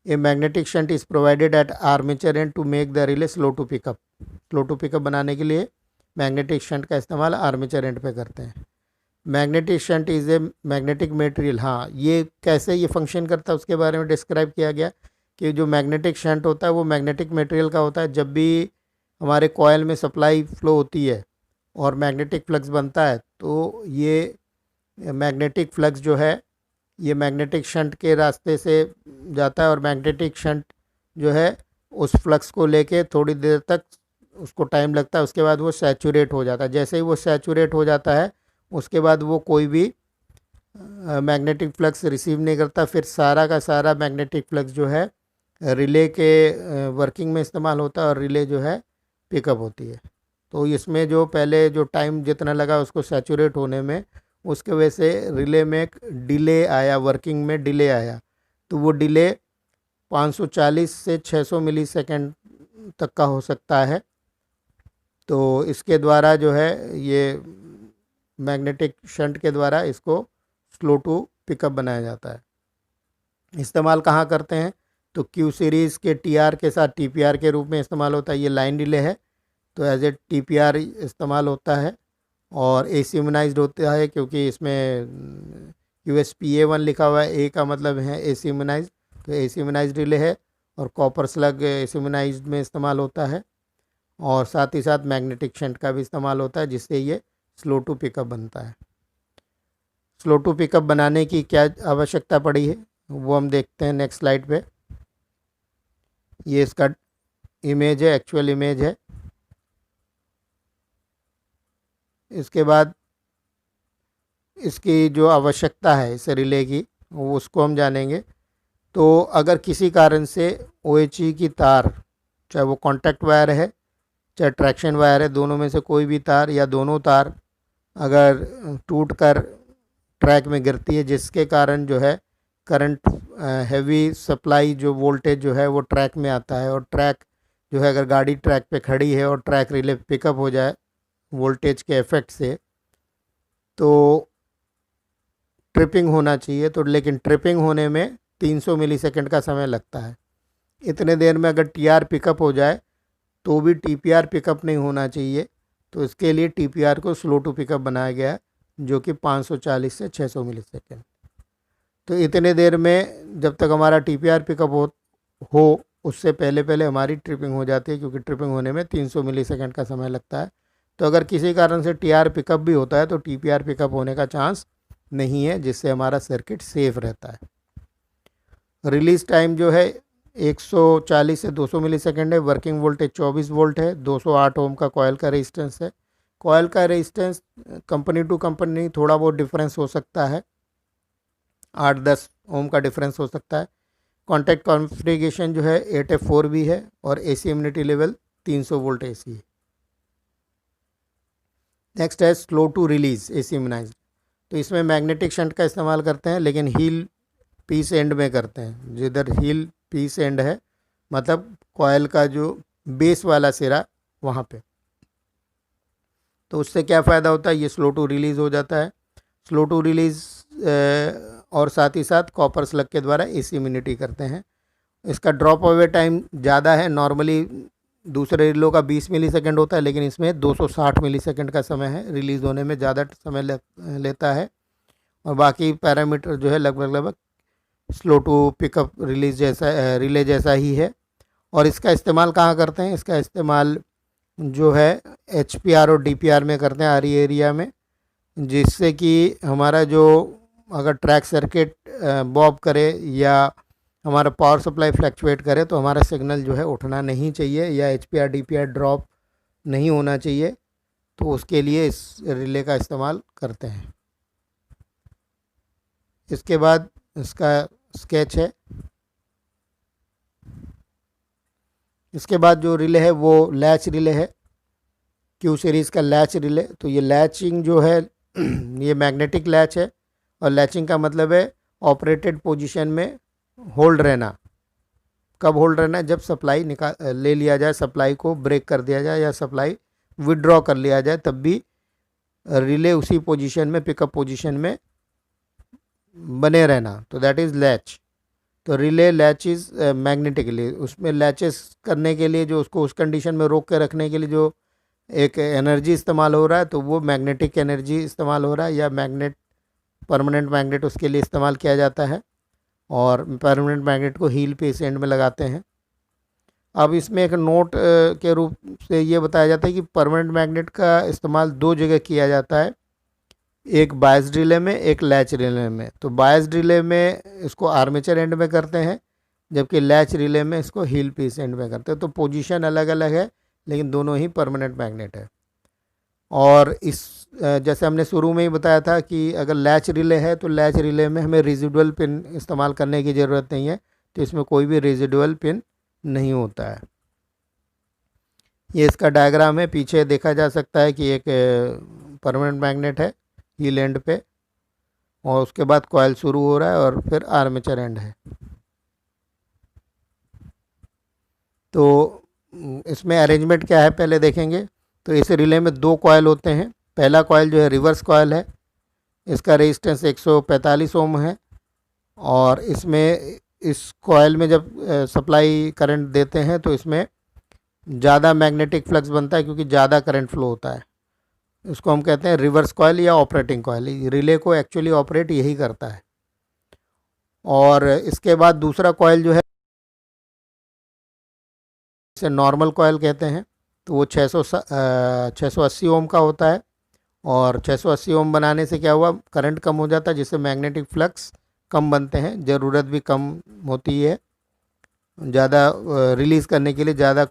A magnetic shunt is provided at armature end to make the relay slow to pick up बनाने के लिए मैग्नेटिक शंट का इस्तेमाल आर्मेचर एंड पे करते हैं। Magnetic shunt is a magnetic material. हाँ, ये कैसे ये फंक्शन करता है उसके बारे में डिस्क्राइब किया गया कि जो मैग्नेटिक शंट होता है वो मैग्नेटिक मटेरियल का होता है। जब भी हमारे कॉयल में सप्लाई फ्लो होती है और मैग्नेटिक फ्लक्स बनता है, तो ये मैग्नेटिक फ्लक्स जो है ये मैग्नेटिक शंट के रास्ते से जाता है, और मैग्नेटिक शंट जो है उस फ्लक्स को लेके थोड़ी देर तक उसको टाइम लगता है, उसके बाद वो सैचुरेट हो जाता है। जैसे ही वो सैचुरेट हो जाता है उसके बाद वो कोई भी मैग्नेटिक फ्लक्स रिसीव नहीं करता। फिर सारा का सारा मैग्नेटिक फ्लक्स जो है रिले के वर्किंग में इस्तेमाल होता है, और रिले जो है पिकअप होती है। तो इसमें जो पहले जो टाइम जितना लगा उसको सैचुरेट होने में, उसके वजह से रिले में एक डिले आया, वर्किंग में डिले आया। तो वो डिले 540 से 600 मिलीसेकंड तक का हो सकता है। तो इसके द्वारा जो है ये मैग्नेटिक शंट के द्वारा इसको स्लो टू पिकअप बनाया जाता है। इस्तेमाल कहाँ करते हैं, तो क्यू सीरीज़ के टीआर के साथ टीपीआर के रूप में इस्तेमाल होता है। ये लाइन रिले है तो एज ए टीपीआर इस्तेमाल होता है, और एसिमनाइज्ड होता है क्योंकि इसमें USPA1 लिखा हुआ है। ए का मतलब है एसिमनाइज्ड, तो एसिमनाइज्ड रिले है, और कॉपर स्लग एसिमनाइज्ड में इस्तेमाल होता है, और साथ ही साथ मैग्नेटिक शंट का भी इस्तेमाल होता है, जिससे ये स्लो टू पिकअप बनता है। स्लो टू पिकअप बनाने की क्या आवश्यकता पड़ी है वो हम देखते हैं नेक्स्ट स्लाइड पे। ये इसका इमेज है, एक्चुअल इमेज है। इसके बाद इसकी जो आवश्यकता है इस रिले की वो उसको हम जानेंगे। तो अगर किसी कारण से OHE की तार, चाहे वो कॉन्टैक्ट वायर है चाहे ट्रैक्शन वायर है, दोनों में से कोई भी तार या दोनों तार अगर टूट कर ट्रैक में गिरती है, जिसके कारण जो है करंट हैवी सप्लाई जो वोल्टेज जो है वो ट्रैक में आता है, और ट्रैक जो है अगर गाड़ी ट्रैक पे खड़ी है और ट्रैक रिले पिकअप हो जाए वोल्टेज के इफेक्ट से, तो ट्रिपिंग होना चाहिए। तो लेकिन ट्रिपिंग होने में 300 मिलीसेकंड का समय लगता है। इतने देर में अगर TR पिकअप हो जाए तो भी TPR पिकअप नहीं होना चाहिए, तो इसके लिए TPR को स्लो टू पिकअप बनाया गया है, जो कि 540 से 600 मिलीसेकंड। तो इतने देर में जब तक हमारा TPR पिकअप हो उससे पहले पहले हमारी ट्रिपिंग हो जाती है, क्योंकि ट्रिपिंग होने में 300 मिलीसेकंड का समय लगता है। तो अगर किसी कारण से TR पिकअप भी होता है तो TPR पिकअप होने का चांस नहीं है, जिससे हमारा सर्किट सेफ रहता है। रिलीज टाइम जो है 140 से 200 मिलीसेकंड है। वर्किंग वोल्टेज 24 वोल्ट है। 208 ओम का कॉयल का रेजिस्टेंस है। कॉयल का रेजिस्टेंस कंपनी टू कंपनी थोड़ा बहुत डिफरेंस हो सकता है, 8-10 ओम का डिफरेंस हो सकता है। कॉन्टैक्ट कॉन्फ़िगरेशन जो है 8F4 भी है, और AC immunity level 300 volt AC है। नेक्स्ट है slow to release AC immunised. तो इसमें मैग्नेटिक शंट का इस्तेमाल करते हैं, लेकिन हील पीस एंड में करते हैं। जिधर हील पीस एंड है मतलब कॉयल का जो बेस वाला सिरा वहाँ पे, तो उससे क्या फ़ायदा होता है, ये स्लो टू रिलीज़ हो जाता है। स्लो टू रिलीज़ और साथ ही साथ कॉपर स्लग के द्वारा AC इम्यूनिटी करते हैं। इसका ड्रॉप अवे टाइम ज़्यादा है। नॉर्मली दूसरे रिलो का 20 मिलीसेकंड होता है, लेकिन इसमें 260 मिलीसेकंड का समय है। रिलीज़ होने में ज़्यादा समय लेता है, और बाकी पैरामीटर जो है लगभग स्लो टू पिकअप रिलीज जैसा रिले जैसा ही है। और इसका इस्तेमाल कहाँ करते हैं, इसका इस्तेमाल जो है HPR और DPR में करते हैं, RE एरिया में, जिससे कि हमारा जो अगर ट्रैक सर्किट बॉब करे या हमारा पावर सप्लाई फ्लैक्चुएट करे तो हमारा सिग्नल जो है उठना नहीं चाहिए, या HPR DPR ड्रॉप नहीं होना चाहिए, तो उसके लिए इस रिले का इस्तेमाल करते हैं। इसके बाद इसका स्केच है। इसके बाद जो रिले है वो लैच रिले है, क्यू सीरीज़ का लैच रिले। तो ये लैचिंग जो है ये मैग्नेटिक लैच है, और लैचिंग का मतलब है ऑपरेटेड पोजीशन में होल्ड रहना। कब होल्ड रहना है, जब सप्लाई ले लिया जाए, सप्लाई को ब्रेक कर दिया जाए या सप्लाई विड्रॉ कर लिया जाए, तब भी रिले उसी पोजीशन में, पिकअप पोजीशन में बने रहना, तो दैट इज़ लैच। तो रिले लैचेस मैग्नेटिकली, उसमें लैचेस करने के लिए जो उसको उस कंडीशन में रोक के रखने के लिए जो एक एनर्जी इस्तेमाल हो रहा है, तो वो मैग्नेटिक एनर्जी इस्तेमाल हो रहा है, या मैग्नेट परमानेंट मैग्नेट उसके लिए इस्तेमाल किया जाता है, और परमानेंट मैग्नेट को हील पे इस एंड में लगाते हैं। अब इसमें एक नोट के रूप से ये बताया जाता है कि परमानेंट मैग्नेट का इस्तेमाल 2 जगह किया जाता है, एक बायस्ड रिले में, एक लैच रिले में। तो बायस्ड रिले में इसको आर्मेचर एंड में करते हैं, जबकि लैच रिले में इसको हील पीस एंड में करते हैं। तो पोजीशन अलग अलग है, लेकिन दोनों ही परमानेंट मैग्नेट है। और इस जैसे हमने शुरू में ही बताया था कि अगर लैच रिले है तो लैच रिले में हमें रेजिडुअल पिन इस्तेमाल करने की ज़रूरत नहीं है, तो इसमें कोई भी रेजिडुअल पिन नहीं होता है। ये इसका डायग्राम है, पीछे देखा जा सकता है कि एक परमानेंट मैग्नेट है हील एंड पे, और उसके बाद कॉयल शुरू हो रहा है, और फिर आर्मेचर एंड है। तो इसमें अरेंजमेंट क्या है पहले देखेंगे। तो इस रिले में 2 कॉयल होते हैं, पहला कॉयल जो है रिवर्स कॉयल है, इसका रेजिस्टेंस 145 ओम है और इसमें इस कॉयल में जब सप्लाई करंट देते हैं तो इसमें ज़्यादा मैग्नेटिक फ्लक्स बनता है क्योंकि ज़्यादा करंट फ्लो होता है। इसको हम कहते हैं रिवर्स कॉयल या ऑपरेटिंग कॉयल। रिले को एक्चुअली ऑपरेट यही करता है। और इसके बाद दूसरा कॉयल जो है इसे नॉर्मल कॉयल कहते हैं, तो वो 680 ओम का होता है और 680 ओम बनाने से क्या हुआ, करंट कम हो जाता है जिससे मैग्नेटिक फ्लक्स कम बनते हैं, ज़रूरत भी कम होती है, ज़्यादा रिलीज़ करने के लिए ज़्यादा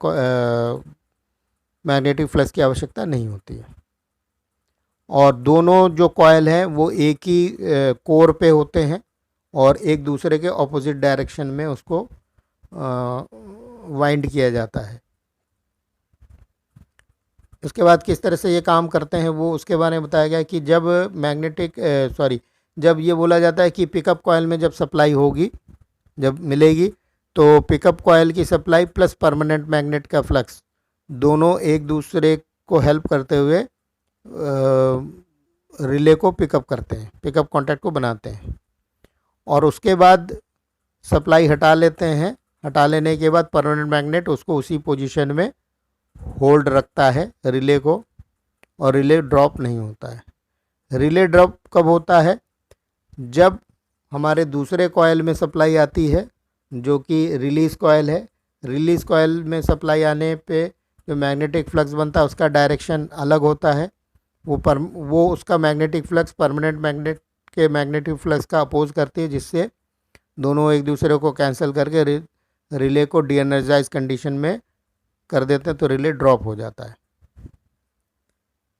मैग्नेटिक फ्लक्स की आवश्यकता नहीं होती है। और दोनों जो कॉयल हैं वो एक ही कोर पे होते हैं और एक दूसरे के ऑपोजिट डायरेक्शन में उसको वाइंड किया जाता है। उसके बाद किस तरह से ये काम करते हैं वो उसके बारे में बताया गया कि जब ये बोला जाता है कि पिकअप कॉयल में जब सप्लाई होगी, जब मिलेगी, तो पिकअप कॉयल की सप्लाई प्लस परमानेंट मैग्नेट का फ्लक्स दोनों एक दूसरे को हेल्प करते हुए रिले को पिकअप करते हैं, पिकअप कॉन्टैक्ट को बनाते हैं। और उसके बाद सप्लाई हटा लेते हैं। हटा लेने के बाद परमानेंट मैग्नेट उसको उसी पोजीशन में होल्ड रखता है रिले को, और रिले ड्रॉप नहीं होता है। रिले ड्रॉप कब होता है, जब हमारे दूसरे कॉयल में सप्लाई आती है जो कि रिलीज़ कॉयल है। रिलीज़ कॉयल में सप्लाई आने पे जो मैग्नेटिक फ्लक्स बनता है उसका डायरेक्शन अलग होता है। वो उसका मैग्नेटिक फ्लक्स परमानेंट मैग्नेट के मैग्नेटिक फ्लक्स का अपोज करती है, जिससे दोनों एक दूसरे को कैंसिल करके रिले को डी एनर्जाइज कंडीशन में कर देते हैं, तो रिले ड्रॉप हो जाता है।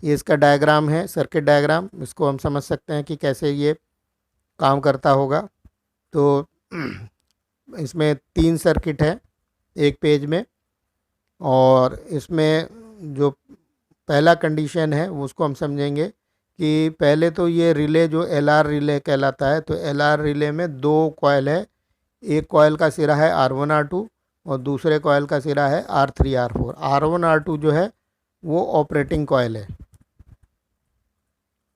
ये इसका डायग्राम है, सर्किट डायग्राम। इसको हम समझ सकते हैं कि कैसे ये काम करता होगा। तो इसमें 3 सर्किट है एक पेज में, और इसमें जो पहला कंडीशन है उसको हम समझेंगे कि पहले तो ये रिले जो LR रिले कहलाता है, तो LR रिले में 2 कॉयल है। एक कॉयल का सिरा है R1 R2 और दूसरे कॉयल का सिरा है R3 R4। R1 R2 जो है वो ऑपरेटिंग कॉयल है,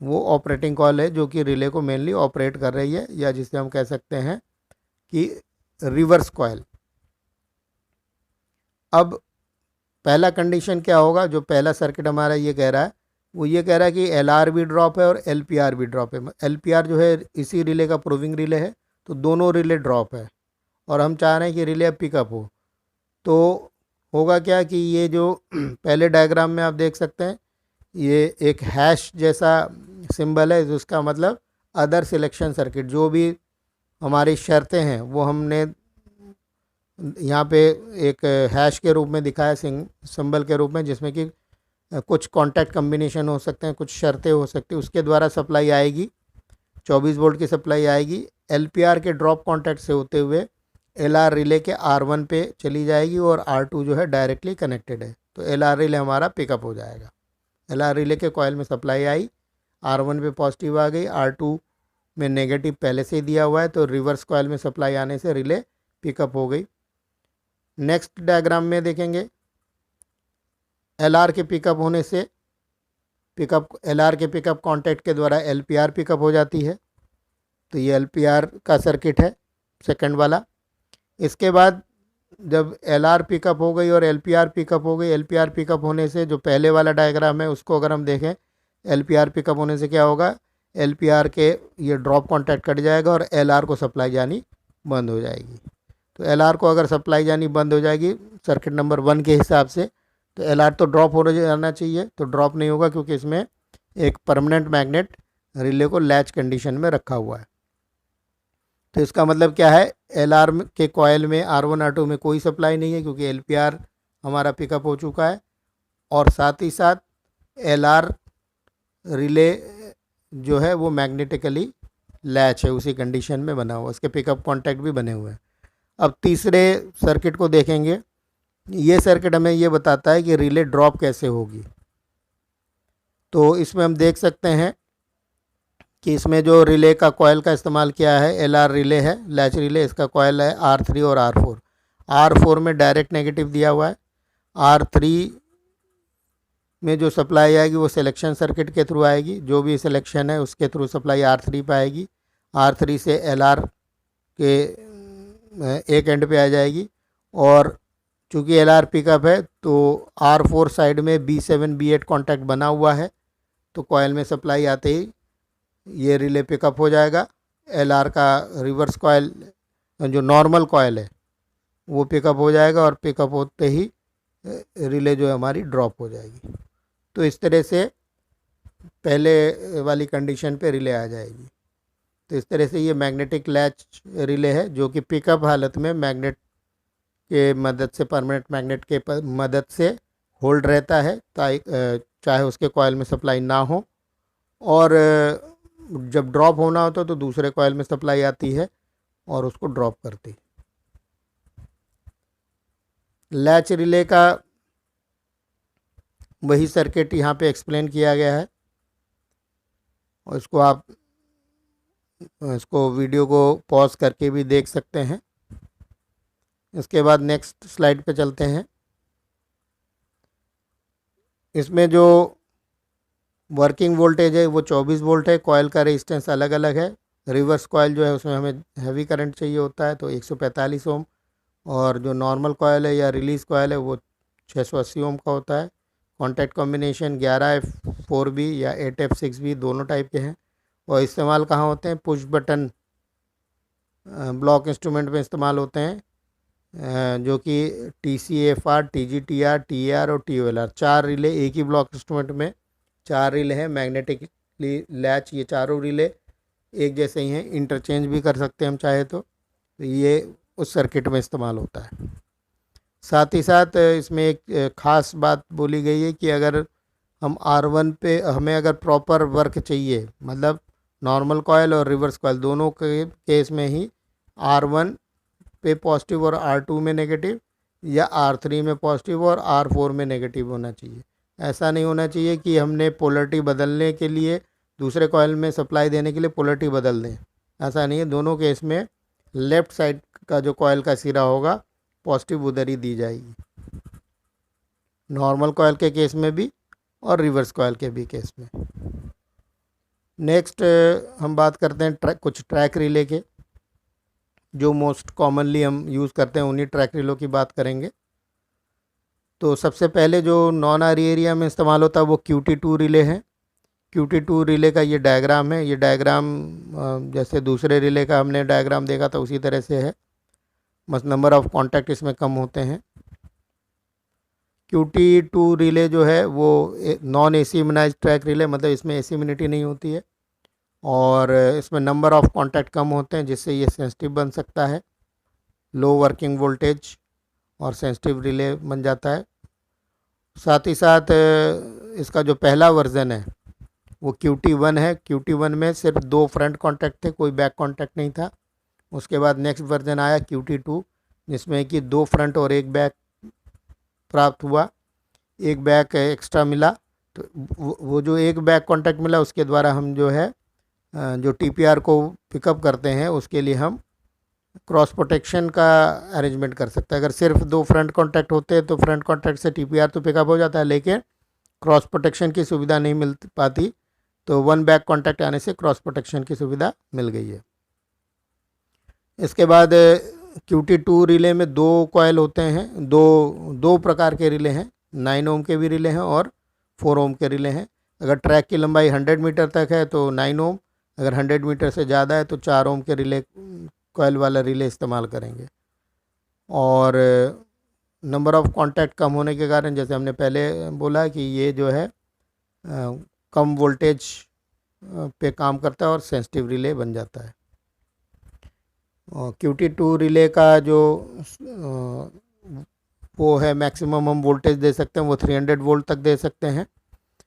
वो ऑपरेटिंग कॉयल है जो कि रिले को मेनली ऑपरेट कर रही है, या जिसे हम कह सकते हैं कि रिवर्स कॉयल। अब पहला कंडीशन क्या होगा, जो पहला सर्किट हमारा ये कह रहा है, वो ये कह रहा है कि LR भी ड्रॉप है और LPR भी ड्रॉप है। LPR जो है इसी रिले का प्रूविंग रिले है, तो दोनों रिले ड्रॉप है और हम चाह रहे हैं कि रिले पिकअप हो। तो होगा क्या कि ये जो पहले डायग्राम में आप देख सकते हैं, ये एक हैश जैसा सिंबल है, जिसका मतलब अदर सिलेक्शन सर्किट। जो भी हमारी शर्तें हैं वो हमने यहाँ पे एक हैश के रूप में दिखाया, सिंबल के रूप में, जिसमें कि कुछ कॉन्टैक्ट कम्बिनेशन हो सकते हैं, कुछ शर्तें हो सकती हैं। उसके द्वारा सप्लाई आएगी, 24 वोल्ट की सप्लाई आएगी। LPR के ड्रॉप कॉन्टैक्ट से होते हुए LR रिले के R1 पे चली जाएगी और R2 जो है डायरेक्टली कनेक्टेड है, तो LR रिले हमारा पिकअप हो जाएगा। LR रिले के कॉयल में सप्लाई आई, R1 पे पॉजिटिव आ गई, R2 में नेगेटिव पहले से ही दिया हुआ है, तो रिवर्स कॉयल में सप्लाई आने से रिले पिकअप हो गई। नेक्स्ट डायग्राम में देखेंगे, LR के पिकअप होने से LR के पिकअप कॉन्टैक्ट के द्वारा LPR पिकअप हो जाती है, तो ये LPR का सर्किट है सेकंड वाला। इसके बाद जब LR पिकअप हो गई और LPR पिकअप हो गई, LPR पिकअप होने से जो पहले वाला डायग्राम है उसको अगर हम देखें, LPR पिकअप होने से क्या होगा, LPR के ये ड्रॉप कॉन्टैक्ट कट जाएगा और LR को सप्लाई जानी बंद हो जाएगी। तो LR को अगर सप्लाई जानी बंद हो जाएगी सर्किट नंबर 1 के हिसाब से, तो LR तो ड्रॉप हो जाना चाहिए, तो ड्रॉप नहीं होगा क्योंकि इसमें एक परमानेंट मैग्नेट रिले को लैच कंडीशन में रखा हुआ है। तो इसका मतलब क्या है, LR के कॉयल में R1 R2 में कोई सप्लाई नहीं है क्योंकि LPR हमारा पिकअप हो चुका है, और साथ ही साथ LR रिले जो है वो मैग्नेटिकली लैच है, उसी कंडीशन में बना हुआ, उसके पिकअप कॉन्टैक्ट भी बने हुए हैं। अब तीसरे सर्किट को देखेंगे। ये सर्किट हमें ये बताता है कि रिले ड्रॉप कैसे होगी। तो इसमें हम देख सकते हैं कि इसमें जो रिले का कॉयल का इस्तेमाल किया है, LR रिले है, लैच रिले, इसका कॉयल है R3 और R4 में डायरेक्ट नेगेटिव दिया हुआ है। R3 में जो सप्लाई आएगी वो सिलेक्शन सर्किट के थ्रू आएगी, जो भी सिलेक्शन है उसके थ्रू सप्लाई R3 पे आएगी। R3 से LR के एक एंड पे आ जाएगी, और चूँकि LR पिकअप है तो R4 साइड में B7 B8 कॉन्टैक्ट बना हुआ है, तो कॉयल में सप्लाई आते ही ये रिले पिकअप हो जाएगा। LR का रिवर्स कॉयल जो नॉर्मल कॉयल है वो पिकअप हो जाएगा, और पिकअप होते ही रिले जो है हमारी ड्रॉप हो जाएगी। तो इस तरह से पहले वाली कंडीशन पे रिले आ जाएगी। तो इस तरह से ये मैग्नेटिक लैच रिले है, जो कि पिकअप हालत में मैग्नेट के मदद से, परमानेंट मैग्नेट के मदद से होल्ड रहता है, चाहे उसके कॉयल में सप्लाई ना हो, और जब ड्रॉप होना होता तो दूसरे कॉयल में सप्लाई आती है और उसको ड्रॉप करती। लैच रिले का वही सर्किट यहाँ पे एक्सप्लेन किया गया है, और इसको वीडियो को पॉज करके भी देख सकते हैं। इसके बाद नेक्स्ट स्लाइड पे चलते हैं। इसमें जो वर्किंग वोल्टेज है वो 24 वोल्ट है। कॉयल का रेजिस्टेंस अलग अलग है। रिवर्स कॉयल जो है उसमें हमें हैवी करंट चाहिए होता है, तो 145 ओम, और जो नॉर्मल कॉयल है या रिलीज कॉयल है वो 680 ओम का होता है। कॉन्टैक्ट कॉम्बिनेशन 11F4B या 8F6B दोनों टाइप के हैं, और इस्तेमाल कहाँ होते हैं? पुश बटन ब्लॉक इंस्ट्रूमेंट में इस्तेमाल होते हैं, जो कि TCFR, TGTR, TAR और TOLR, 4 रिले एक ही ब्लॉक इंस्ट्रूमेंट में 4 रिले हैं। मैग्नेटिक लैच, ये चारों रिले एक जैसे ही हैं, इंटरचेंज भी कर सकते हैं हम चाहे तो ये उस सर्किट में इस्तेमाल होता है। साथ ही साथ इसमें एक ख़ास बात बोली गई है कि अगर हम R1 पे हमें अगर प्रॉपर वर्क चाहिए, मतलब नॉर्मल कॉयल और रिवर्स कॉयल दोनों के केस में ही R1 पे पॉजिटिव और R2 में नेगेटिव, या R3 में पॉजिटिव और R4 में नेगेटिव होना चाहिए। ऐसा नहीं होना चाहिए कि हमने पोलरिटी बदलने के लिए, दूसरे कॉयल में सप्लाई देने के लिए पोलरिटी बदल दें। ऐसा नहीं है, दोनों केस में लेफ़्ट साइड का जो कॉयल का सिरा होगा पॉजिटिव उधर ही दी जाएगी, नॉर्मल कॉयल के केस में भी और रिवर्स कॉयल के भी केस में। नेक्स्ट हम बात करते हैं कुछ ट्रैक रिले के, जो मोस्ट कॉमनली हम यूज़ करते हैं, उन्हीं ट्रैक रिलो की बात करेंगे। तो सबसे पहले जो नॉन आर एरिया में इस्तेमाल होता है वो QT2 रिले है। QT2 रिले का ये डायग्राम है। ये डायग्राम जैसे दूसरे रिले का हमने डायग्राम देखा था उसी तरह से है, बस नंबर ऑफ कॉन्टैक्ट इसमें कम होते हैं। QT2 रिले जो है वो non AC immunised track relay, मतलब इसमें AC इम्यूनिटी नहीं होती है, और इसमें नंबर ऑफ कॉन्टैक्ट कम होते हैं, जिससे ये सेंसिटिव बन सकता है, लो वर्किंग वोल्टेज और सेंसिटिव रिले बन जाता है। साथ ही साथ इसका जो पहला वर्जन है वो QT1 है। QT1 में सिर्फ 2 फ्रंट कॉन्टैक्ट थे, कोई बैक कॉन्टैक्ट नहीं था। उसके बाद नेक्स्ट वर्जन आया QT2, जिसमें कि 2 फ्रंट और 1 बैक प्राप्त हुआ, 1 बैक एक्स्ट्रा मिला। तो वो जो 1 बैक कॉन्टैक्ट मिला उसके द्वारा हम जो है जो TPR को पिकअप करते हैं उसके लिए हम क्रॉस प्रोटेक्शन का अरेंजमेंट कर सकते हैं। अगर सिर्फ 2 फ्रंट कॉन्टैक्ट होते हैं तो फ्रंट कॉन्टैक्ट से TPR तो पिकअप हो जाता है, लेकिन क्रॉस प्रोटेक्शन की सुविधा नहीं मिल पाती, तो 1 बैक कॉन्टैक्ट आने से क्रॉस प्रोटेक्शन की सुविधा मिल गई है। इसके बाद QT2 रिले में 2 कॉयल होते हैं, दो प्रकार के रिले हैं, 9 ओम के भी रिले हैं और 4 ओम के रिले हैं। अगर ट्रैक की लंबाई 100 मीटर तक है तो 9 ओम, अगर 100 मीटर से ज़्यादा है तो 4 ओम के रिले, कॉयल वाला रिले इस्तेमाल करेंगे। और नंबर ऑफ़ कॉन्टैक्ट कम होने के कारण, जैसे हमने पहले बोला कि ये जो है कम वोल्टेज पे काम करता है और सेंसिटिव रिले बन जाता है। और QT2 रिले का जो वो है मैक्सिमम हम वोल्टेज दे सकते हैं वो 300 वोल्ट तक दे सकते हैं,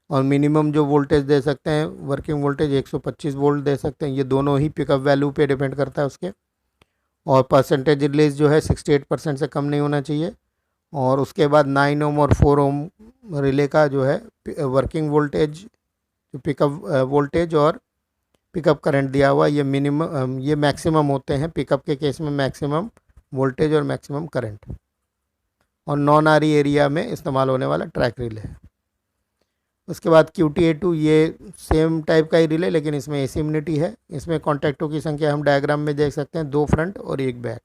और मिनिमम जो वोल्टेज दे सकते हैं वर्किंग वोल्टेज 125 वोल्ट दे सकते हैं। ये दोनों ही पिकअप वैल्यू पे डिपेंड करता है उसके। और परसेंटेज रिलीज जो है 68% से कम नहीं होना चाहिए। और उसके बाद 9 ओम और 4 ओम रिले का जो है वर्किंग वोल्टेज, पिकअप वोल्टेज और पिकअप करंट दिया हुआ, ये मिनिमम, ये मैक्सिमम होते हैं पिकअप के केस में, मैक्सिमम वोल्टेज और मैक्सिमम करंट, और नॉन आर एरिया में इस्तेमाल होने वाला ट्रैक रिले है। उसके बाद QTA2 ये सेम टाइप का ही रिले, लेकिन इसमें एसिमिलिटी है। इसमें कॉन्टैक्टों की संख्या हम डायग्राम में देख सकते हैं, 2 फ्रंट और 1 बैक।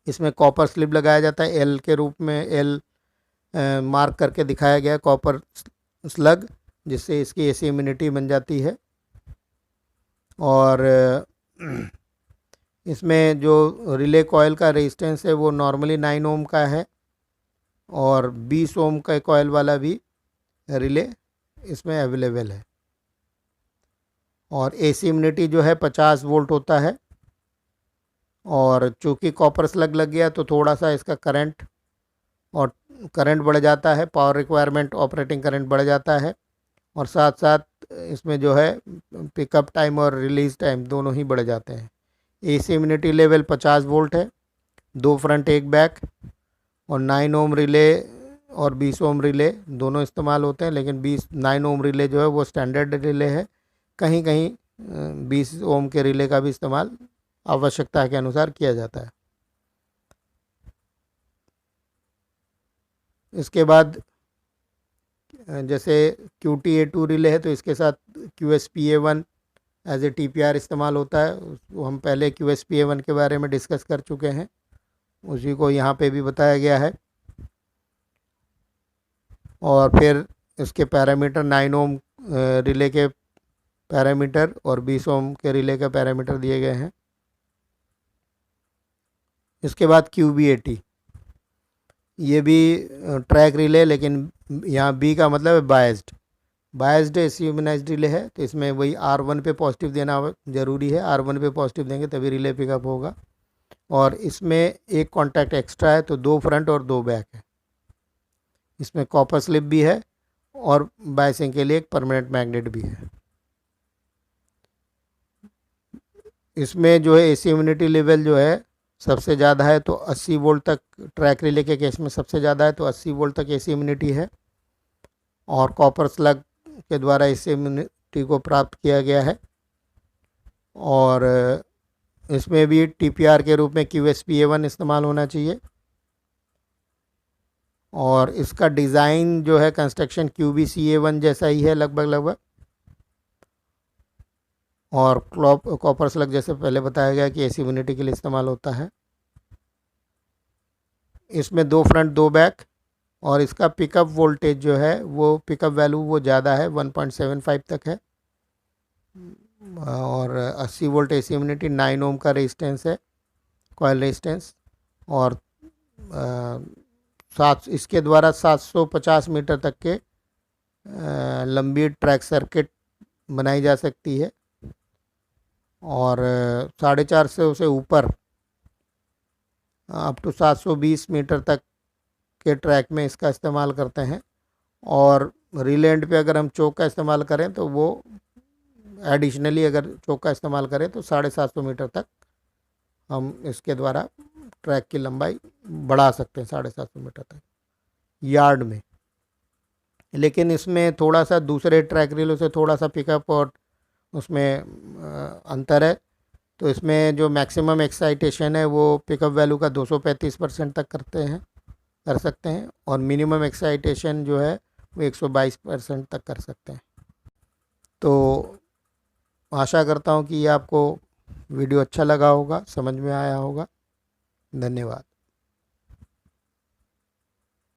इसमें कॉपर स्लिप लगाया जाता है, एल के रूप में, एल मार्क करके दिखाया गया कॉपर स्लग, जिससे इसकी एसिमिलिटी बन जाती है। और इसमें जो रिले कॉयल का रेजिस्टेंस है वो नॉर्मली 9 ओम का है, और 20 ओम का कॉयल वाला भी रिले इसमें अवेलेबल है। और एसिमिलिटी जो है 50 वोल्ट होता है। और चूँकि कॉपर स्लग लग गया तो थोड़ा सा इसका करंट बढ़ जाता है, पावर रिक्वायरमेंट, ऑपरेटिंग करंट बढ़ जाता है, और साथ साथ इसमें जो है पिकअप टाइम और रिलीज टाइम दोनों ही बढ़ जाते हैं। एसिमिलिटी लेवल 50 वोल्ट है, 2 फ्रंट 1 बैक, और 9 ओम रिले और 20 ओम रिले दोनों इस्तेमाल होते हैं, लेकिन 9 ओम रिले जो है वो स्टैंडर्ड रिले है। कहीं कहीं 20 ओम के रिले का भी इस्तेमाल आवश्यकता के अनुसार किया जाता है। इसके बाद जैसे QTA2 रिले है तो इसके साथ QSPA1 एज ए TPR इस्तेमाल होता है। हम पहले QSPA1 के बारे में डिस्कस कर चुके हैं, उसी को यहाँ पे भी बताया गया है। और फिर इसके पैरामीटर 9 ओम रिले के पैरामीटर और 20 ओम के रिले के पैरामीटर दिए गए हैं। इसके बाद QB80, ये भी ट्रैक रिले, लेकिन यहाँ B का मतलब है बायस्ड एसिमिनाइज्ड रिले है। तो इसमें वही R1 पे पॉजिटिव देना ज़रूरी है, R1 पे पॉजिटिव देंगे तभी रिले पिकअप होगा। और इसमें एक कॉन्टैक्ट एक्स्ट्रा है, तो 2 फ्रंट और 2 बैक है। इसमें कॉपर स्लिप भी है, और बायसिंग के लिए एक परमानेंट मैग्नेट भी है। इसमें जो है एसिमिलिटी लेवल जो है सबसे ज़्यादा है, तो 80 वोल्ट तक, ट्रैक रिले के केस में सबसे ज़्यादा है तो 80 वोल्ट तक एसिमिलिटी है। और कॉपर स्लग के द्वारा एसिमिलिटी को प्राप्त किया गया है। और इसमें भी TPR के रूप में QSPA1 इस्तेमाल होना चाहिए। और इसका डिज़ाइन जो है कंस्ट्रक्शन QBCA1 जैसा ही है लगभग। और कॉपर स्लग जैसे पहले बताया गया कि एसिमिलिटी के लिए इस्तेमाल होता है। इसमें 2 फ्रंट 2 बैक, और इसका पिकअप वोल्टेज जो है वो पिकअप वैल्यू वो ज़्यादा है, 1.75 तक है। और 80 वोल्ट एसिमिलिटी, 9 ओम का रेजिस्टेंस है, कॉयल रेजिस्टेंस। और इसके द्वारा 750 मीटर तक के लंबी ट्रैक सर्किट बनाई जा सकती है। और 450 से ऊपर अप टू 720 मीटर तक के ट्रैक में इसका इस्तेमाल करते हैं। और रिले एंड पे अगर हम चोक का इस्तेमाल करें तो वो एडिशनली अगर चोक का इस्तेमाल करें तो 750 मीटर तक हम इसके द्वारा ट्रैक की लंबाई बढ़ा सकते हैं, 750 मीटर तक यार्ड में। लेकिन इसमें थोड़ा सा दूसरे ट्रैक रिलों से थोड़ा सा पिकअप और उसमें अंतर है। तो इसमें जो मैक्सिमम एक्साइटेशन है वो पिकअप वैल्यू का 235% तक कर सकते हैं, और मिनिमम एक्साइटेशन जो है वो 122% तक कर सकते हैं। तो आशा करता हूँ कि ये आपको वीडियो अच्छा लगा होगा, समझ में आया होगा। धन्यवाद।